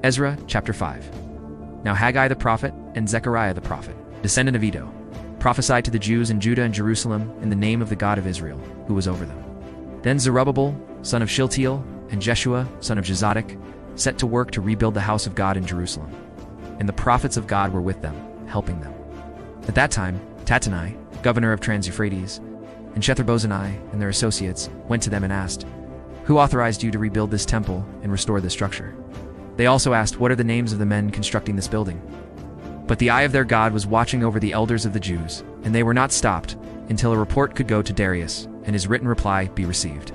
Ezra Chapter 5. Now Haggai the prophet and Zechariah the prophet, descendant of Iddo, prophesied to the Jews in Judah and Jerusalem in the name of the God of Israel, who was over them. Then Zerubbabel, son of Shealtiel, and Jeshua, son of Jozadak, set to work to rebuild the house of God in Jerusalem. And the prophets of God were with them, helping them. At that time, Tattenai, governor of Trans-Euphrates, and Shethar-Bozenai and their associates went to them and asked, "Who authorized you to rebuild this temple and restore this structure?" They also asked, "What are the names of the men constructing this building?" But the eye of their God was watching over the elders of the Jews, and they were not stopped until a report could go to Darius, and his written reply be received.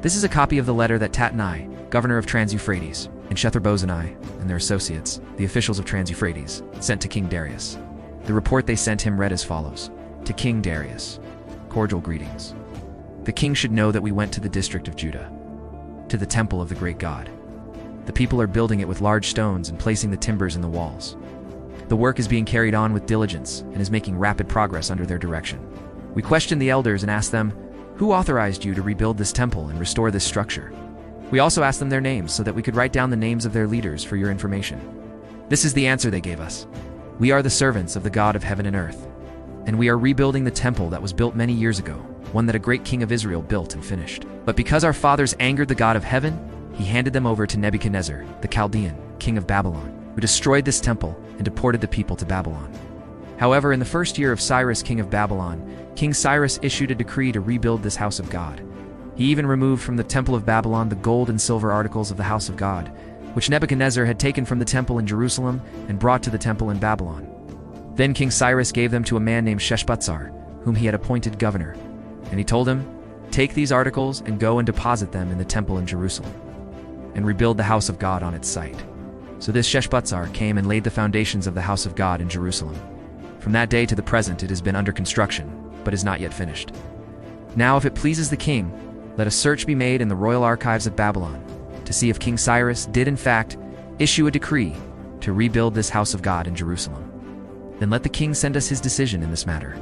This is a copy of the letter that Tattenai, governor of Trans-Euphrates, and Shethar-Bozenai and their associates, the officials of Trans-Euphrates, sent to King Darius. The report they sent him read as follows: To King Darius, cordial greetings. The king should know that we went to the district of Judah, to the temple of the great God. The people are building it with large stones and placing the timbers in the walls. The work is being carried on with diligence and is making rapid progress under their direction. We questioned the elders and asked them, "Who authorized you to rebuild this temple and restore this structure?" We also asked them their names so that we could write down the names of their leaders for your information. This is the answer they gave us. "We are the servants of the God of heaven and earth, and we are rebuilding the temple that was built many years ago, one that a great king of Israel built and finished. But because our fathers angered the God of heaven, he handed them over to Nebuchadnezzar the Chaldean, king of Babylon, who destroyed this temple and deported the people to Babylon. However, in the first year of Cyrus, king of Babylon, King Cyrus issued a decree to rebuild this house of God. He even removed from the temple of Babylon the gold and silver articles of the house of God, which Nebuchadnezzar had taken from the temple in Jerusalem and brought to the temple in Babylon. Then King Cyrus gave them to a man named Sheshbazzar, whom he had appointed governor. And he told him, "Take these articles and go and deposit them in the temple in Jerusalem, and rebuild the house of God on its site." So this Sheshbazzar came and laid the foundations of the house of God in Jerusalem. From that day to the present it has been under construction, but is not yet finished. Now if it pleases the king, let a search be made in the royal archives of Babylon, to see if King Cyrus did in fact issue a decree to rebuild this house of God in Jerusalem. Then let the king send us his decision in this matter.